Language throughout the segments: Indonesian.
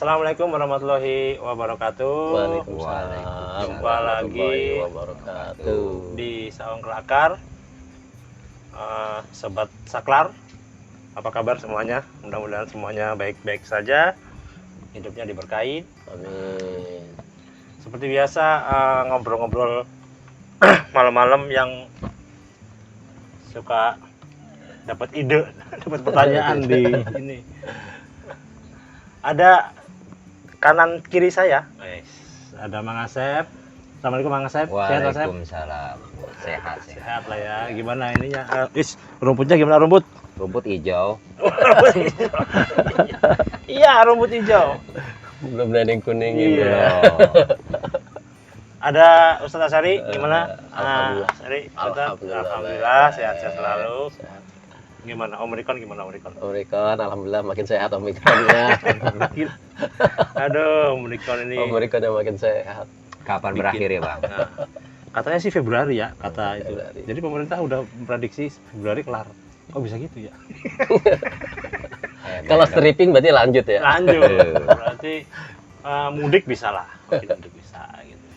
Assalamualaikum warahmatullahi wabarakatuh. Waalaikumsalam. Jumpa lagi wabarakatuh. di Saung Kelakar. Sobat Saklar, apa kabar semuanya? Mudah-mudahan semuanya baik-baik saja, hidupnya diberkahi. Amin. Seperti biasa, ngobrol-ngobrol malam-malam yang suka dapat ide, dapat pertanyaan di ini. Ada kanan kiri saya, ada Mang Asep. Assalamualaikum Mang Asep. Sehat Asep? Waalaikumsalam. Sehat. Sehat lah ya. Gimana ininya? Rumputnya gimana rumput? Rumput hijau. Rumput hijau. Iya, rumput hijau. Belum ada yang kuning Iya. ini. Ada Ustaz Asari, gimana? Alhamdulillah. Asari, Alhamdulillah. sehat-sehat selalu. Sehat. Gimana? Om Rikon gimana Om Rikon? Omikron, alhamdulillah makin sehat Omikronnya. Aduh, Om Rikon ini. Omikronnya makin sehat. Kapan berakhir ya Bang? Nah, katanya sih Februari ya, kata itu. Februari. Jadi pemerintah udah prediksi Februari kelar. Kok bisa gitu ya? Kalau stripping berarti lanjut ya. Lanjut. Berarti mudik bisa lah. Mudik bisa gitu.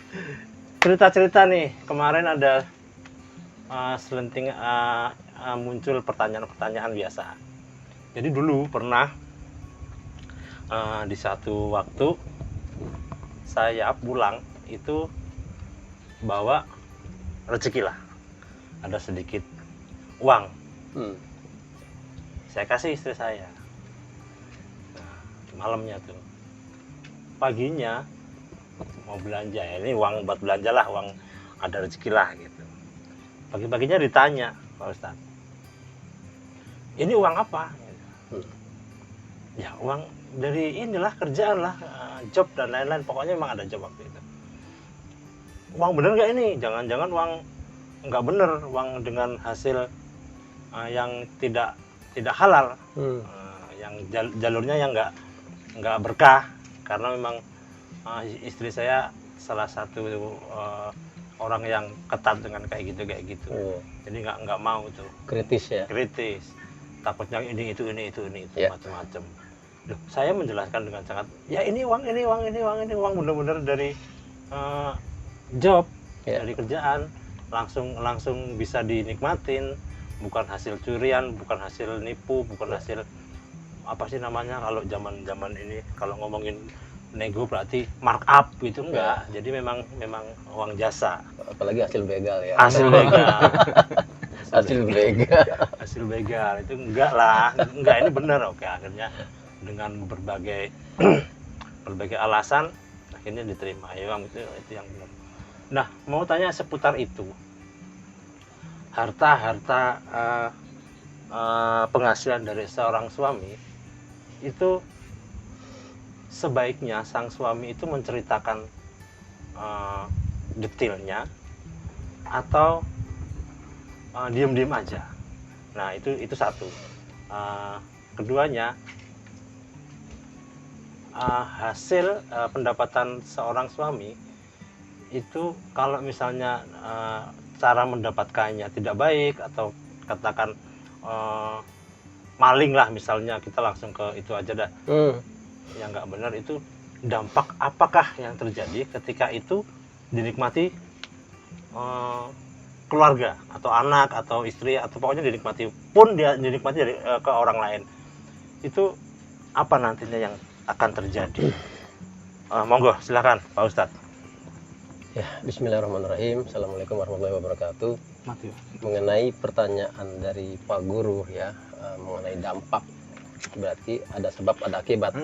Cerita-cerita nih, kemarin ada selenting muncul pertanyaan-pertanyaan biasa. Jadi dulu pernah di satu waktu saya pulang itu bawa rezeki lah, ada sedikit uang, saya kasih istri saya. Nah, malamnya tuh, paginya mau belanja, ya ini uang buat belanja lah, uang ada rezeki lah gitu. Pagi-paginya ditanya, Pak Ustadz, ini uang apa? Ya uang dari inilah, kerjaan lah, job dan lain-lain, pokoknya memang ada job waktu itu. Uang bener nggak ini? Jangan-jangan uang nggak bener, uang dengan hasil yang tidak halal, yang jalurnya yang nggak berkah, karena memang istri saya salah satu orang yang ketat dengan kayak gitu. Jadi nggak mau tuh. Kritis ya. Kritis, takutnya ini itu Ya. macam-macam. Loh, saya menjelaskan dengan sangat, ya ini uang bener-bener dari job, Ya. dari kerjaan, langsung bisa dinikmatin, bukan hasil curian, bukan hasil nipu, bukan hasil apa sih namanya kalau zaman ini, kalau ngomongin nego berarti markup gitu, enggak. Jadi memang uang jasa. Apalagi hasil begal ya. Hasil begal. Hasil begal. Hasil begal itu enggak lah, ini benar. Oke, akhirnya dengan berbagai alasan akhirnya diterima. Ya Bang, itu yang benar. Nah, mau tanya seputar itu, harta penghasilan dari seorang suami itu sebaiknya sang suami itu menceritakan detailnya atau diem-diem aja. Nah, itu satu. Keduanya, hasil pendapatan seorang suami itu kalau misalnya cara mendapatkannya tidak baik, atau katakan maling lah misalnya, kita langsung ke itu aja dah. Yang nggak benar itu, dampak apakah yang terjadi ketika itu dinikmati keluarga atau anak atau istri, atau pokoknya dinikmati dari ke orang lain, itu apa nantinya yang akan terjadi? Monggo silakan Pak Ustadz. Ya, bismillahirrahmanirrahim. Assalamualaikum warahmatullahi wabarakatuh. Mati. Mengenai pertanyaan dari Pak Guru ya, mengenai dampak, berarti ada sebab ada akibat,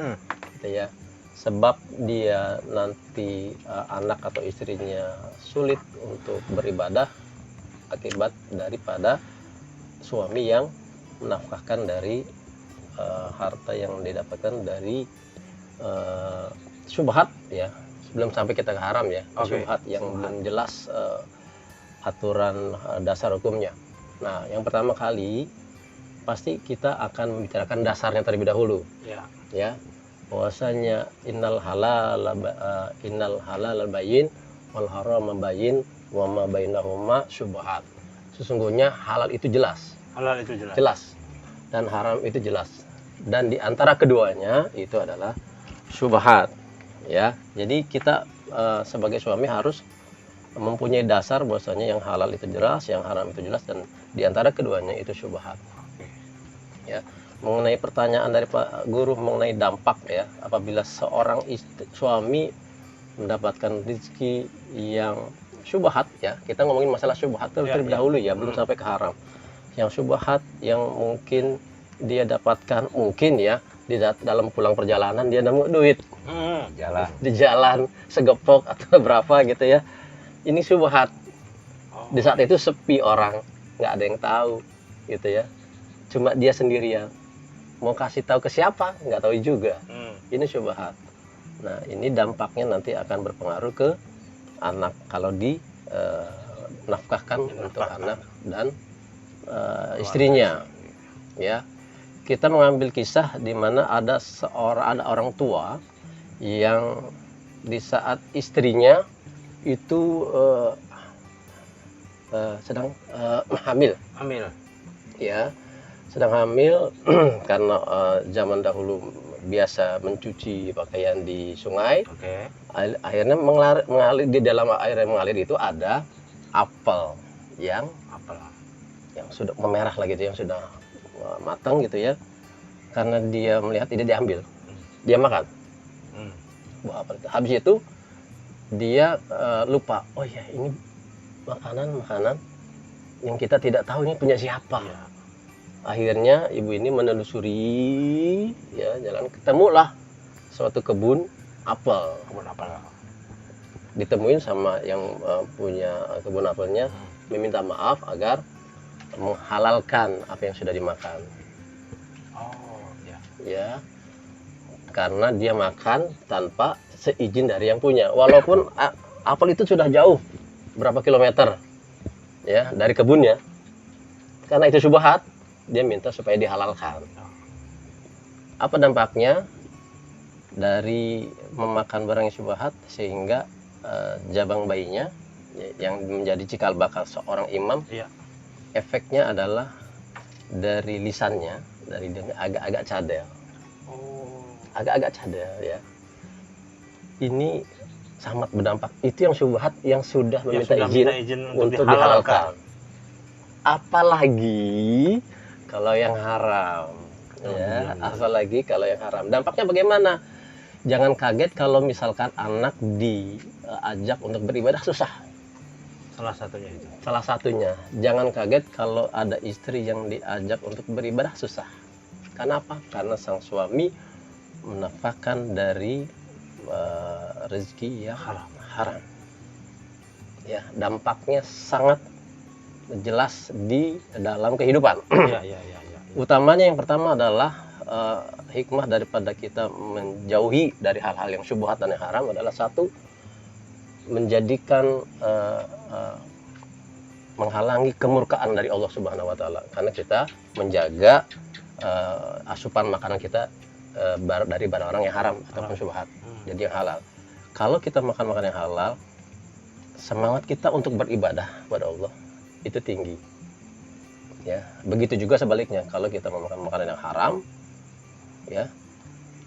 gitu ya. Sebab dia nanti anak atau istrinya sulit untuk beribadah akibat daripada suami yang menafkahkan dari harta yang didapatkan dari syubhat ya. Sebelum sampai kita ke haram ya, syubhat yang belum jelas aturan dasar hukumnya. Nah, yang pertama kali pasti kita akan membicarakan dasarnya terlebih dahulu. Ya, bahwasanya innal halal bayyin wal haram bayyin wa ma bainahuma syubhat. Sesungguhnya halal itu jelas. Halal itu jelas. Jelas. Dan haram itu jelas. Dan di antara keduanya itu adalah syubhat ya. Jadi kita sebagai suami harus mempunyai dasar bahwasanya yang halal itu jelas, yang haram itu jelas, dan diantara keduanya itu syubhat. Ya, mengenai pertanyaan dari Pak Guru mengenai dampak ya, apabila seorang suami mendapatkan rezeki yang syubhat ya, kita ngomongin masalah syubhat terlebih dahulu ya, belum sampai ke haram. Yang syubhat yang mungkin dia dapatkan mungkin ya di dalam pulang perjalanan dia nemu duit di jalan segepok atau berapa gitu ya, ini syubhat. Di saat itu sepi orang, nggak ada yang tahu gitu ya, cuma dia sendirian, mau kasih tahu ke siapa nggak tahu juga. Ini syubhat. Nah, ini dampaknya nanti akan berpengaruh ke anak kalau nafkahkan untuk anak dan istrinya ya. Kita mengambil kisah di mana ada orang tua yang di saat istrinya itu sedang hamil ya, sedang hamil karena zaman dahulu biasa mencuci pakaian di sungai. Akhirnya mengalir di dalam air yang mengalir itu ada apel yang sudah memerah lagi gitu, yang sudah matang gitu ya. Karena dia melihat ini diambil, dia makan buah apel itu. Habis itu dia lupa, oh ya ini makanan yang kita tidak tahu ini punya siapa. Akhirnya ibu ini menelusuri ya, jalan, ketemulah suatu kebun apel. Ditemuin sama yang punya kebun apelnya, meminta maaf agar menghalalkan apa yang sudah dimakan. Ya, karena dia makan tanpa seizin dari yang punya, walaupun apel itu sudah jauh berapa kilometer ya dari kebunnya. Karena itu syubhat, dia minta supaya dihalalkan. Apa dampaknya dari memakan barang yang syubhat? Sehingga jabang bayinya yang menjadi cikal bakal seorang imam, efeknya adalah dari lisannya, dari dia agak-agak cadel. Agak-agak cadel ya. Ini sangat berdampak. Itu yang syubhat, yang sudah meminta izin untuk dihalalkan. Apalagi kalau yang haram ya, apalagi kalau yang haram. Dampaknya bagaimana? Jangan kaget kalau misalkan anak diajak untuk beribadah susah. Salah satunya. Jangan kaget kalau ada istri yang diajak untuk beribadah susah. Kenapa? Karena sang suami menafkahkan dari rezeki yang haram. Ya, dampaknya sangat jelas di dalam kehidupan. Utamanya yang pertama adalah hikmah daripada kita menjauhi dari hal-hal yang syubhat dan yang haram adalah satu, menjadikan menghalangi kemurkaan dari Allah Subhanahu wa taala, karena kita menjaga asupan makanan kita dari barang orang yang haram ataupun syubhat. Jadi yang halal. Kalau kita makan makanan yang halal, semangat kita untuk beribadah kepada Allah itu tinggi. Ya, begitu juga sebaliknya, kalau kita memakan makanan yang haram, ya,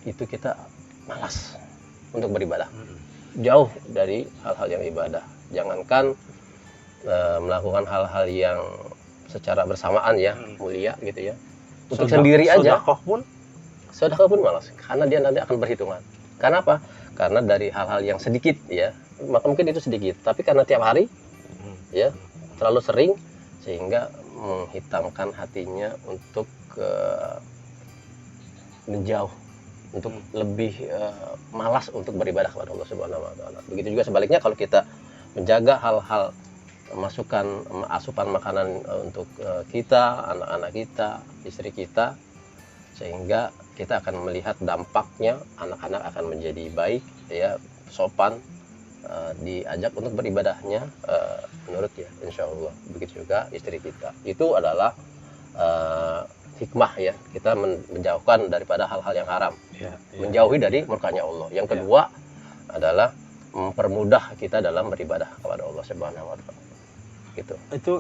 itu kita malas untuk beribadah. Jauh dari hal-hal yang ibadah. Jangankan melakukan hal-hal yang secara bersamaan ya, mulia gitu ya. Untuk sendiri aja. Sedekah pun malas, karena dia nanti akan berhitungan. Karena apa? Karena dari hal-hal yang sedikit ya, maka mungkin itu sedikit, tapi karena tiap hari ya, terlalu sering, sehingga menghitamkan hatinya untuk menjauh, untuk lebih malas untuk beribadah kepada Allah Subhanahu wa taala. Begitu juga sebaliknya, kalau kita menjaga hal-hal asupan makanan untuk kita, anak-anak kita, istri kita, sehingga kita akan melihat dampaknya, anak-anak akan menjadi baik ya, sopan, diajak untuk beribadahnya menurut ya, insya Allah. Begitu juga istri kita. Itu adalah hikmah ya, kita menjauhkan daripada hal-hal yang haram, menjauhi dari murkanya Allah. Yang kedua adalah mempermudah kita dalam beribadah kepada Allah Subhanahu wa taala. Gitu. Itu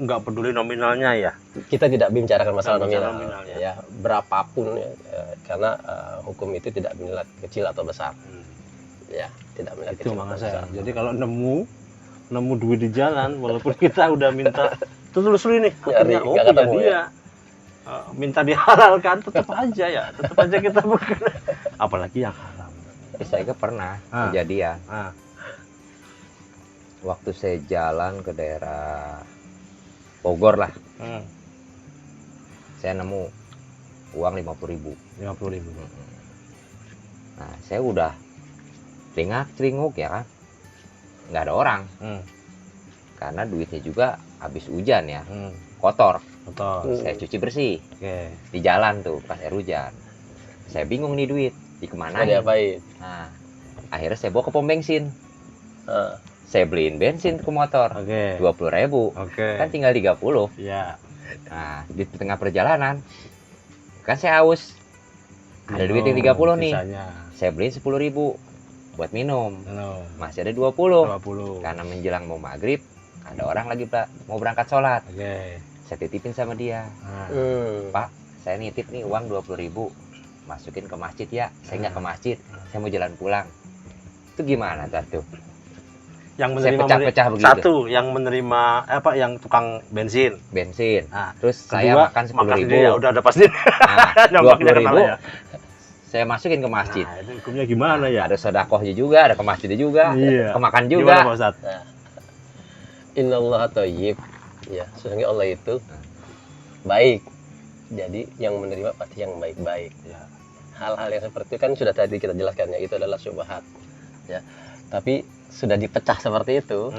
nggak peduli nominalnya ya. Kita tidak bicarakan masalah Nggak bicara nominal, nominal, ya. ya berapapun ya, karena hukum itu tidak menilai kecil atau besar, ya tidak menilai Itu kecil atau maksud besar. saya. Jadi kalau nemu duit di jalan, walaupun kita udah minta telusuri nih, Nyari, akhirnya nggak punya ketemu dia. Minta dihalalkan, tetap aja ya, tetap aja kita bukan. Apalagi yang haram. Saya ke pernah Ah. kejadian Ah, waktu saya jalan ke daerah Bogor lah, hmm, saya nemu uang 50.000. 50.000. Nah, saya udah celingak-celinguk ya kan, nggak ada orang Hmm, karena duitnya juga habis hujan ya, hmm, kotor. betul. Saya cuci bersih Oke. di jalan tuh pas air hujan. Saya bingung nih duit Nggak dikemanain. diapain. Nah, akhirnya saya bawa ke pom bensin. Ah, Saya beliin bensin ke motor Oke. 20.000. Oke. Kan tinggal 30. Ya. Nah, di tengah perjalanan kan saya haus. Ada duit yang 30 nih. Sisanya. Saya beliin 10.000 buat minum. No. Masih ada 20. 20. Karena menjelang mau maghrib, ada orang lagi mau berangkat sholat. Oke. Saya titipin sama dia. Nah. Pak, saya nitip nih uang 20.000. Masukin ke masjid ya. Saya nggak ke masjid. Saya mau jalan pulang. Itu gimana tuh? Yang Saya menerima pecah-pecah begitu. satu, yang menerima yang tukang bensin. Bensin. Nah, Terus saya kedua, makan 10.000. sendiri, ya udah ada pasti. Nah, Dampaknya kenal 20.000 ya. saya masukin ke masjid. Nah, itu hukumnya gimana ya? Ada sedekahnya juga, ada ke masjidnya juga, Iya. kemakan Gimana juga. Pak Ustadz? Innallaha thayyib, ya sesungguhnya Allah itu baik. Jadi yang menerima pasti yang baik-baik. Ya. Hal-hal yang seperti itu kan sudah tadi kita jelaskan ya, itu adalah syubhat. Ya. Tapi sudah dipecah seperti itu,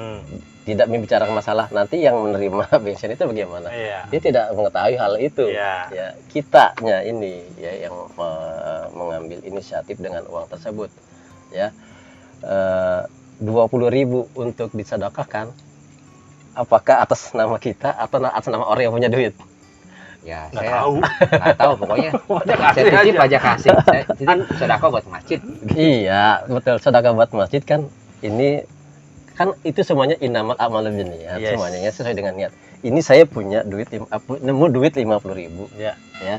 tidak membicarakan masalah nanti yang menerima bensin itu bagaimana. Iya. Dia tidak mengetahui hal itu. Iya. Ya, kitanya ini ya yang mengambil inisiatif dengan uang tersebut. Ya. 20.000 untuk disedekahkan. Apakah atas nama kita atau atas nama orang yang punya duit? Ya, Nggak saya tahu. nggak tahu pokoknya. Saya titip aja kasih. Saya titip sedekah buat masjid. Iya, betul. Sedekah buat masjid kan ini kan itu semuanya innamal a'malu binniyat, Yes. semuanya ya, sesuai dengan niat. Ini saya punya duit nemu duit 50.000. Ya. Ya.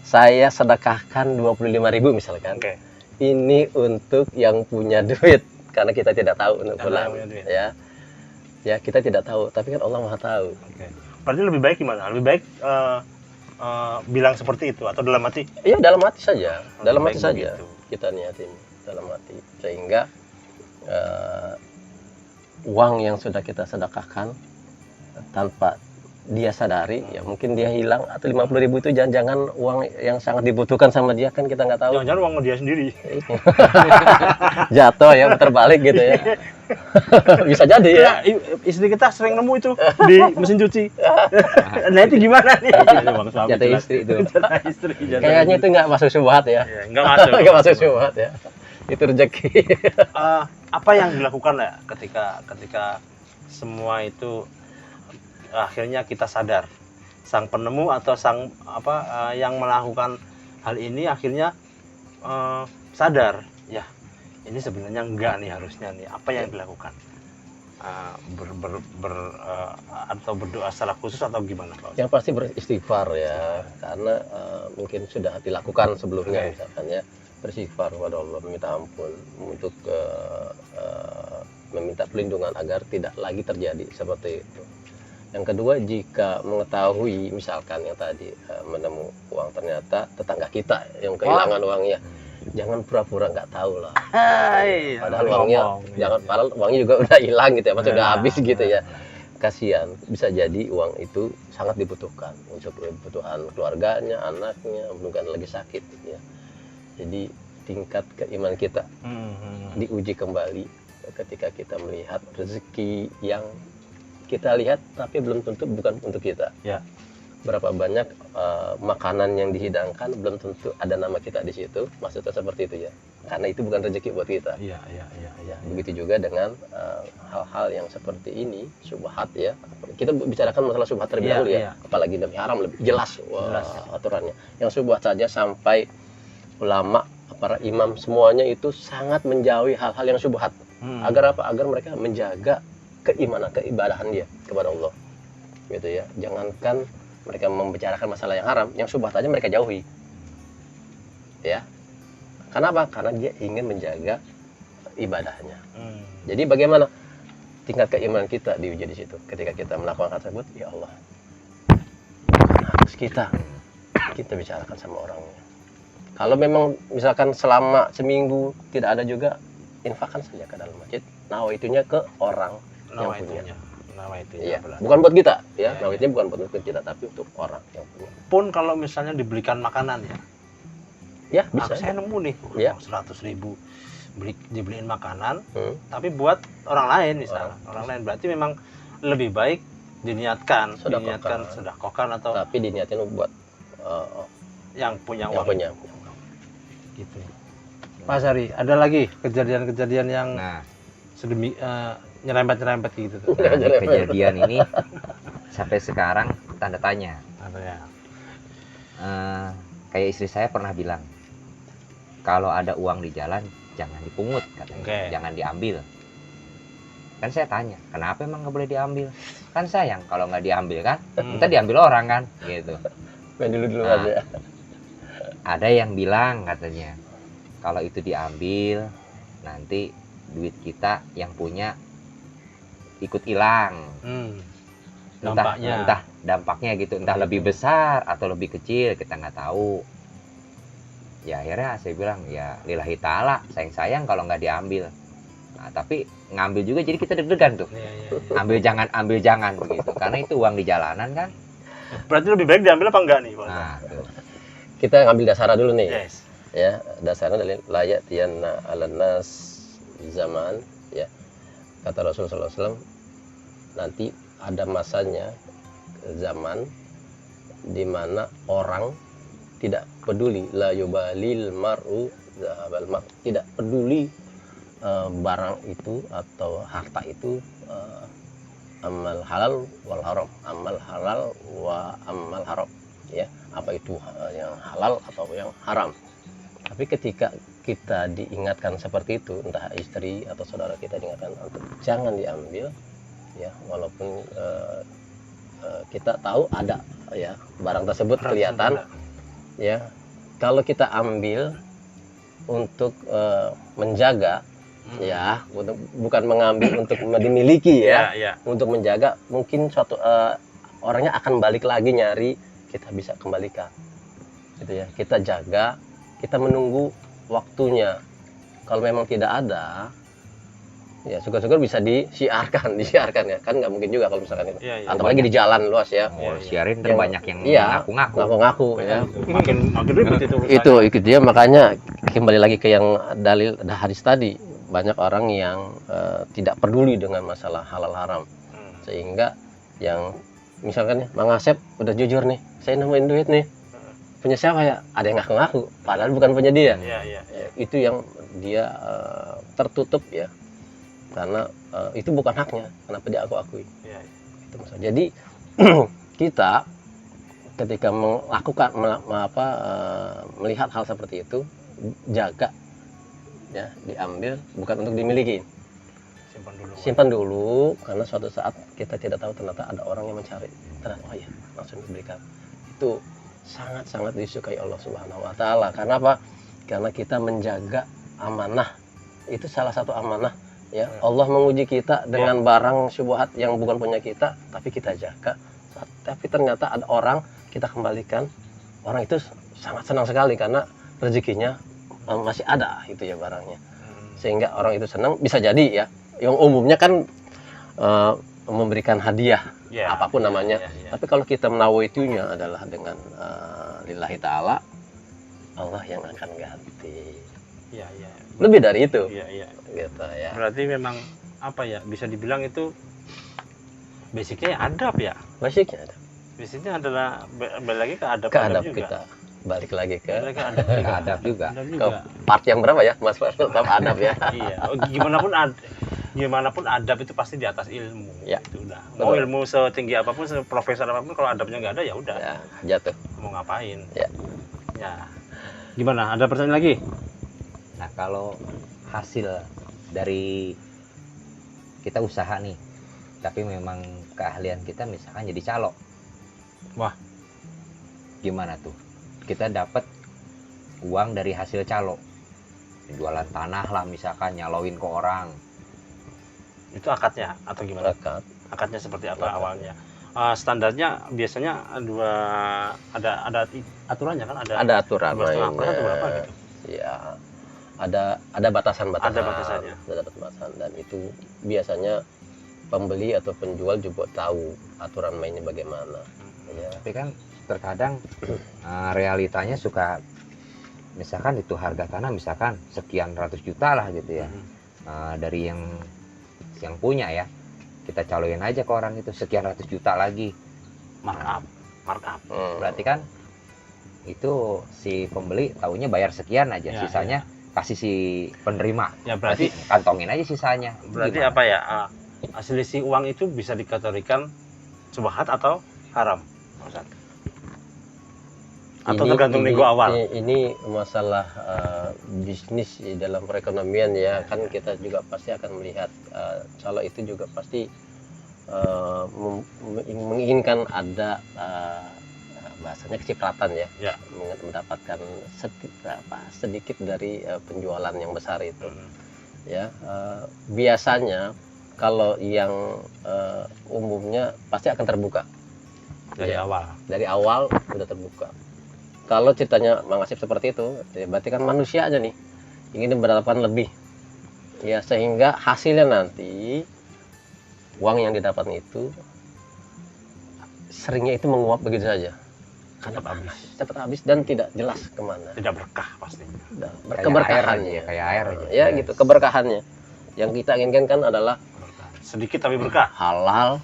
Saya sedekahkan 25.000 misalkan. Oke. Ini untuk yang punya duit karena kita tidak tahu untuk Karena pulang. yang punya duit. Ya. Ya, kita tidak tahu, tapi kan Allah Maha tahu. Oke. Berarti lebih baik gimana? Lebih baik bilang seperti itu atau dalam hati? Iya, dalam hati saja. Dalam Lebih hati baik saja. begitu. Kita niatin dalam hati sehingga uang yang sudah kita sedekahkan tanpa dia sadari ya mungkin dia hilang atau 50.000 itu jangan-jangan uang yang sangat dibutuhkan sama dia kan kita nggak tahu. Jangan-jangan uang dia sendiri. Jatuh ya terbalik gitu ya. Bisa jadi ya. Ya, istri kita sering nemu itu di mesin cuci. Nah itu gimana nih? Jatah istri itu. Jatah istri. jatah Kayaknya istri. itu nggak masuk syubhat ya. Ya, nggak masuk. Nggak masuk syubhat ya. Itu rezeki. Apa yang dilakukan ya ketika semua itu akhirnya kita sadar, sang penemu atau sang yang melakukan hal ini akhirnya sadar ya ini sebenarnya enggak nih harusnya nih, apa yang dilakukan? Atau berdoa secara khusus atau gimana Pak? Yang pasti beristighfar ya, karena mungkin sudah dilakukan sebelumnya. Oke. Misalkan ya beristighfar kepada Allah, meminta ampun untuk meminta perlindungan agar tidak lagi terjadi seperti itu. Yang kedua, jika mengetahui misalkan yang tadi menemu uang ternyata tetangga kita yang kehilangan uangnya, jangan pura-pura nggak tahu lah. Hai, Padahal uangnya padahal uangnya juga udah hilang gitu ya, maksudnya udah habis gitu ya. Kasihan, bisa jadi uang itu sangat dibutuhkan untuk kebutuhan keluarganya, anaknya, bukan lagi sakit ya. Jadi tingkat keimanan kita diuji kembali ketika kita melihat rezeki yang kita lihat tapi belum tentu bukan untuk kita. Ya. Berapa banyak makanan yang dihidangkan belum tentu ada nama kita di situ, maksudnya seperti itu ya. Karena itu bukan rezeki buat kita. Iya. Ya, begitu juga dengan hal-hal yang seperti ini, syubhat ya. Kita bicarakan masalah syubhat terlebih Iya, dahulu ya. iya. Apalagi demi haram lebih jelas, Jelas. aturannya. Yang syubhat saja sampai ulama, para imam semuanya itu sangat menjauhi hal-hal yang syubhat. Agar apa? Agar mereka menjaga keimanan, keibadahan dia kepada Allah. gitu ya. Jangankan mereka membicarakan masalah yang haram, yang syubhat aja mereka jauhi. Ya. Kenapa? Karena dia ingin menjaga ibadahnya. Jadi bagaimana tingkat keimanan kita diuji di situ ketika kita melakukan hal tersebut? Ya Allah, harus kita bicarakan sama orangnya. Kalau memang misalkan selama seminggu tidak ada juga, infakkan saja ke dalam masjid. Nawaitunya ke orang yang punya. Iya, bukan buat kita, ya. Nawaitunya bukan buat kita, tapi untuk orang yang punya. Pun kalau misalnya diberikan makanan ya. Ya, bisa. Saya nemu nih, Ya. 100.000 dibeliin makanan, tapi buat orang lain misalnya. Orang lain berarti memang lebih baik diniatkan sedekahkan atau tapi diniatin buat yang punya yang uang. punya. Gitu. Pak Sari, ada lagi kejadian-kejadian yang nyerempet-nyerempet gitu tuh. Nah, di kejadian ini sampai sekarang tanda tanya. Kayak istri saya pernah bilang, kalau ada uang di jalan jangan dipungut katanya, jangan diambil. Kan saya tanya, kenapa emang nggak boleh diambil? Kan sayang kalau nggak diambil kan, kita diambil orang kan, gitu. Main dulu Nah, aja. ada yang bilang katanya, kalau itu diambil, nanti duit kita yang punya ikut hilang. Entah dampaknya gitu, entah lebih besar atau lebih kecil, kita nggak tahu. Ya akhirnya saya bilang, ya lillahi ta'ala, sayang kalau nggak diambil. Nah, tapi ngambil juga jadi kita deg-degan tuh. Ambil jangan begitu, karena itu uang di jalanan kan. Berarti lebih baik diambil apa enggak nih, Pak? Nah, tuh. Kita ngambil dasarnya dulu nih. Yes. Ya, dasarnya dari layak tianna alanas zaman, ya. Kata Rasulullah SAW, nanti ada masanya zaman di mana orang tidak peduli, la yubalil mar'u zahabal mar', tidak peduli barang itu atau harta itu amal halal wal haram, amal halal wa amal haram, ya, apa itu yang halal atau yang haram. Tapi ketika kita diingatkan seperti itu, entah istri atau saudara kita diingatkan untuk jangan diambil, ya, walaupun kita tahu ada ya barang tersebut kelihatan, ya, kalau kita ambil untuk menjaga, ya, bukan mengambil untuk dimiliki, ya, untuk menjaga, mungkin suatu orangnya akan balik lagi nyari, kita bisa kembalikan, gitu ya. Kita jaga, kita menunggu waktunya. Kalau memang tidak ada, ya syukur-syukur bisa disiarkan ya, kan nggak mungkin juga kalau misalkan itu, apalagi di jalan luas, ya. Siarin terbanyak yang ngaku-ngaku, ya. Makin ribet itu dia. Makanya kembali lagi ke yang dalil hadis tadi, banyak orang yang tidak peduli dengan masalah halal haram, sehingga yang misalkan Mang Asep udah jujur nih, saya nemuin duit nih, punya siapa ya? Ada yang ngaku-ngaku, padahal bukan punya dia. Itu yang dia tertutup, ya, karena itu bukan haknya, kenapa dia akui. Itu masalah. Jadi kita ketika melakukan melihat hal seperti itu, jaga, ya, diambil bukan untuk dimiliki, simpan dulu, karena suatu saat kita tidak tahu, ternyata ada orang yang mencari, ternyata oh ya, langsung diberikan. Itu sangat-sangat disukai Allah Subhanahu wa Ta'ala. Karena apa? Karena kita menjaga amanah. Itu salah satu amanah, ya. Allah menguji kita dengan barang syubhat yang bukan punya kita, tapi kita jaga. Tapi ternyata ada orang, kita kembalikan, orang itu sangat senang sekali karena rezekinya masih ada, itu ya, barangnya. Sehingga orang itu senang, bisa jadi, ya. Yang umumnya kan memberikan hadiah, apapun namanya. Tapi kalau kita menawaitunya adalah dengan lillahi ta'ala, Allah yang akan ganti. Lebih dari itu. Gitu, ya. Berarti memang apa ya, bisa dibilang itu basicnya adab, ya. Basicnya adalah balik lagi ke adab, juga. Kita balik lagi ke adab juga. Ke part yang berapa ya, Mas? Adab, ya. Iya. Gimana pun adab itu pasti di atas ilmu. Ya. Itu udah. Mau ilmu setinggi apapun, seprofesor apapun, kalau adabnya nggak ada, ya udah. Ya, jatuh. Mau ngapain? Ya. Gimana? Ada pertanyaan lagi? Nah, kalau hasil dari kita usaha nih, tapi memang keahlian kita misalkan jadi calo. Wah. Gimana tuh? Kita dapat uang dari hasil calo. Jualan tanah lah misalkan, nyaloin ke orang. Itu akadnya atau gimana? Akad. Akadnya seperti apa Akad. awalnya? Standarnya biasanya ada aturannya kan, Ada aturan 12,5% atau berapa mainnya. gitu? Ya, ada batasan-batasan. Ada batasannya. Ada batasan, dan itu biasanya pembeli atau penjual juga tahu aturan mainnya bagaimana. Ya. Tapi kan terkadang realitanya suka, misalkan itu harga tanah misalkan sekian ratus juta lah gitu ya. Dari yang punya ya, kita caloin aja ke orang itu sekian ratus juta lagi. Markup. Berarti kan itu si pembeli taunya bayar sekian aja, Ya, sisanya kasih si penerima. Ya berarti Kantongin aja sisanya. berarti Gimana? apa ya? Selisih uang itu bisa dikategorikan subhat atau haram, Pak Ustadz? Atau tergantung nego awal? Ini masalah bisnis di dalam perekonomian ya, kan kita juga pasti akan melihat calo itu juga pasti menginginkan ada bahasanya kecipratan ya, Ya. mendapatkan sedikit dari penjualan yang besar itu ya. Biasanya kalau yang umumnya pasti akan terbuka Dari Ya. awal. dari awal udah terbuka. Kalau ceritanya Mang Asep seperti itu, ya berarti kan manusia aja nih ingin mendapatkan lebih, ya, sehingga hasilnya nanti uang yang didapat itu seringnya itu menguap begitu saja, cepat habis dan tidak jelas kemana. Tidak berkah pastinya. Nah, Kayak keberkahannya, air aja, kayak air aja. ya gitu, keberkahannya. Yang kita inginkan kan adalah Sedikit tapi berkah. halal,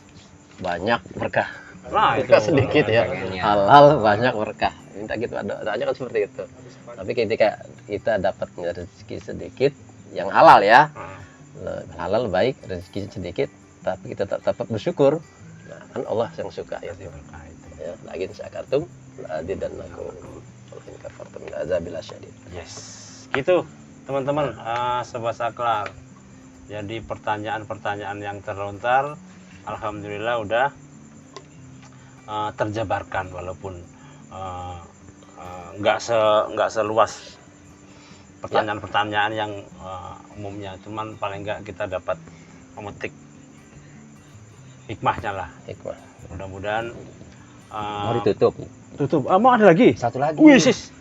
banyak berkah. Nah, Berkah sedikit ya, pengennya. halal banyak berkah. Minta gitu, adanya kan seperti itu. Tapi ketika kita dapat rezeki sedikit yang halal ya, halal baik, rezeki sedikit, tapi kita tetap bersyukur. Nah, kan Allah yang suka ya. Berkah itu. Ya, lagi syakartum dan aku in kafartum azabil syadid. Yes, gitu teman-teman, Sobat Saklar. Jadi pertanyaan-pertanyaan yang terlontar, alhamdulillah udah terjabarkan, walaupun nggak seluas pertanyaan-pertanyaan yang umumnya, cuman paling nggak kita dapat memetik hikmahnya lah. Hikmah. Mudah-mudahan Mau ditutup. tutup. Mau ada lagi? Satu lagi. Wih, sis.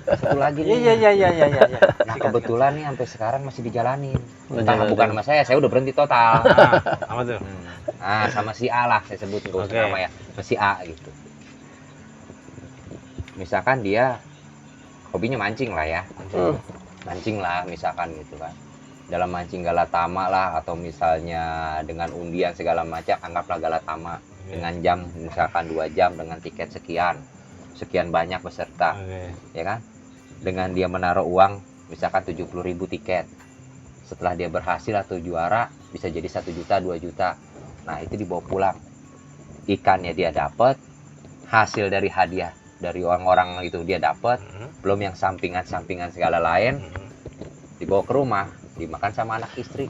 Satu lagi nih. Iya. Nah kebetulan nih sampai sekarang masih dijalanin. Entah Dijalanin. bukan sama saya udah berhenti total. Apa tuh? Sama si A lah, saya sebut nggak usah Oke. nama ya, sama si A gitu. Misalkan dia hobinya mancing lah ya, mancing lah misalkan gitu kan. Dalam mancing galatama lah, atau misalnya dengan undian segala macam, anggaplah galatama dengan jam misalkan 2 jam dengan tiket sekian banyak peserta. Oke. Ya kan, dengan dia menaruh uang misalkan 70.000 tiket, setelah dia berhasil atau juara bisa jadi 1 juta 2 juta. Nah itu dibawa pulang, ikannya dia dapat, hasil dari hadiah dari orang-orang itu dia dapat, belum yang sampingan segala lain, dibawa ke rumah dimakan sama anak istri.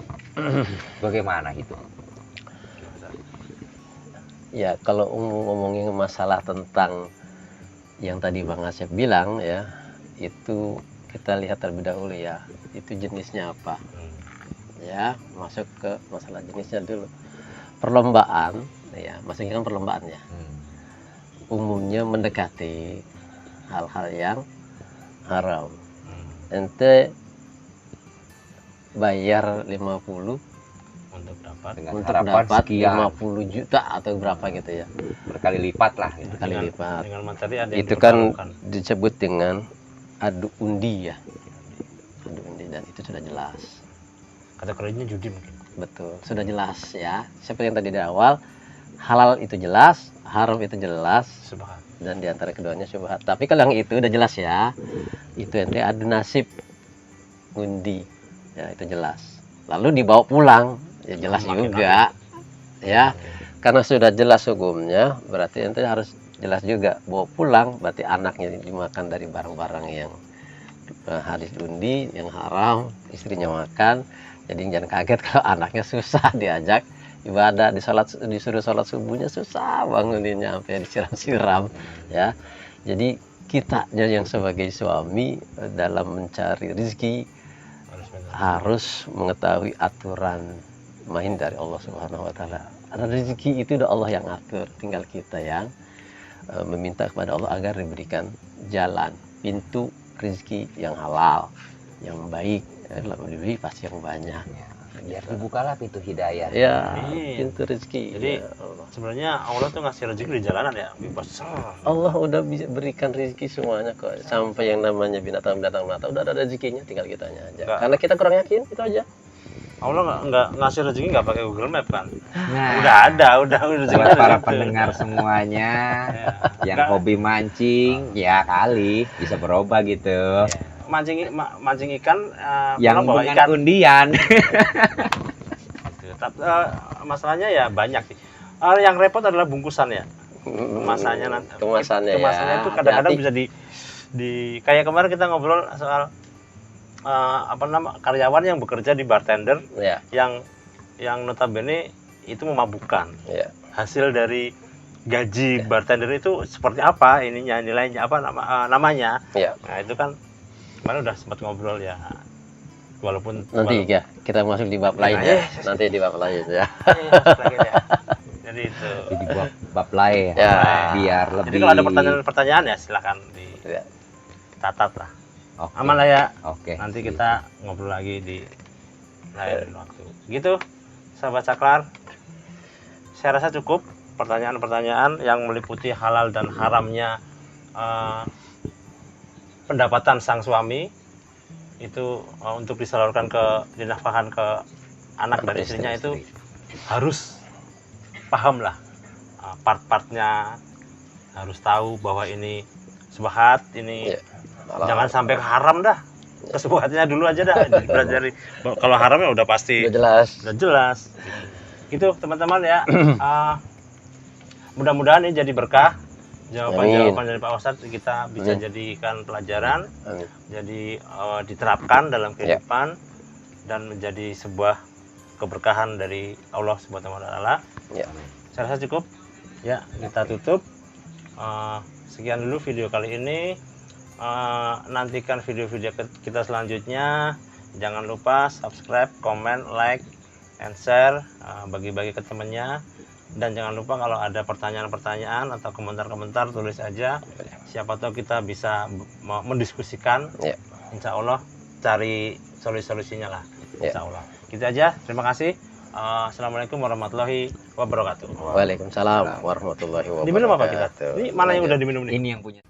Bagaimana itu? Ya, kalau ngomongin masalah tentang yang tadi Bang Asep bilang ya, itu kita lihat terlebih dahulu ya, itu jenisnya apa. Ya, masuk ke masalah jenisnya dulu. Perlombaan, ya, maksudnya kan perlombaan ya. Umumnya mendekati hal-hal yang haram. Ente bayar 50 Untuk dapat Dengan untuk harapan dapat sekian 50 juta atau berapa gitu ya. berkali lipat lah gitu. Berkali lipat. dengan materi ada yang Itu kan dipertaruhkan. disebut dengan adu undi ya. Adu undi, dan itu sudah jelas. Kategorinya judi mungkin. Betul, sudah jelas ya. Seperti yang tadi di awal, halal itu jelas, haram itu jelas, Subhan. dan di antara keduanya syubhat. Tapi kalau yang itu udah jelas ya, itu ente adu nasib undi, ya itu jelas. Lalu dibawa pulang, ya jelas Makin juga, ya. Karena sudah jelas hukumnya, berarti ente harus jelas juga bawa pulang. Berarti anaknya dimakan dari barang-barang yang hadis undi, yang haram, istrinya makan. Jadi jangan kaget kalau anaknya susah diajak ibadah disuruh sholat subuhnya susah banguninnya sampai disiram-siram ya. Jadi kitanya yang sebagai suami dalam mencari rezeki harus mengetahui aturan main dari Allah Subhanahu wa taala. Rezeki itu udah Allah yang atur, tinggal kita yang meminta kepada Allah agar diberikan jalan pintu rezeki yang halal, yang baik, lebih pasti yang banyak. Ya, biar dibukalah pintu hidayah. Ya, Amin. pintu rezeki. Jadi ya Allah. sebenarnya Allah tuh ngasih rezeki di jalanan ya, bebas. Allah udah bisa berikan rezeki semuanya kok. Sampai yang namanya binatang-binatang mata udah ada rezekinya, tinggal kitanya aja. Enggak. Karena kita kurang yakin, itu aja. Allah nggak ngasih rezeki nggak pakai Google Map kan? Nah, Udah ada rezeki buat ada para gitu. pendengar semuanya Ya. yang Nggak- hobi mancing, ya kali bisa berubah gitu. mancing ikan, Yang pulang bawa dengan ikan. undian. Gitu. Tapi masalahnya ya banyak sih. Yang repot adalah bungkusan ya. Kemasannya nanti. Kemasannya Kemasannya ya. itu kadang-kadang Hati-hati. bisa di kayak kemarin kita ngobrol soal karyawan yang bekerja di bartender Ya, yang notabene itu memabukkan. ya. Hasil dari gaji bartender itu seperti apa ininya, nilainya apa namanya. Ya. Nah, itu kan kemarin udah sempat ngobrol ya. Walaupun Nanti ya, kita masuk di bab lain Ya, ya. Nanti di bab lain ya. Jadi itu. Jadi bab lain Ya. biar Jadi lebih. kalau ada pertanyaan-pertanyaan ya silakan Ya. dicatat lah. Oke. Aman lah ya. Oke. Nanti kita ngobrol lagi di lain waktu. Gitu, sahabat saklar. Saya rasa cukup pertanyaan-pertanyaan yang meliputi halal dan haramnya pendapatan sang suami itu untuk disalurkan dinafkahkan ke anak dan istrinya itu harus paham lah part-partnya, harus tahu bahwa ini subhat, ini Ya. jangan sampai haram dah. Kesubuhatnya dulu aja dah dipelajari. Kalau haramnya udah pasti Udah jelas. udah jelas. Gitu teman-teman ya. Mudah-mudahan ini jadi berkah. Jawaban-jawaban dari Pak Ustadz kita bisa Amin. jadikan pelajaran, Amin. jadi diterapkan dalam kehidupan dan menjadi sebuah keberkahan dari Allah Subhanahu wa taala. Ya. Saya rasa cukup. Ya, kita tutup. Sekian dulu video kali ini. Nantikan video-video kita selanjutnya. Jangan lupa subscribe, comment, like, and share, bagi-bagi ke temannya. Dan jangan lupa kalau ada pertanyaan-pertanyaan atau komentar-komentar tulis aja. Siapa tahu kita bisa mendiskusikan. Ya. Insya Allah cari solusi-solusinya lah. Ya. Insya Allah. Gitu aja. Terima kasih. Assalamualaikum warahmatullahi wabarakatuh. Waalaikumsalam warahmatullahi wabarakatuh. Diminum apa kita? Ini mana yang udah diminum nih? Ini yang punya.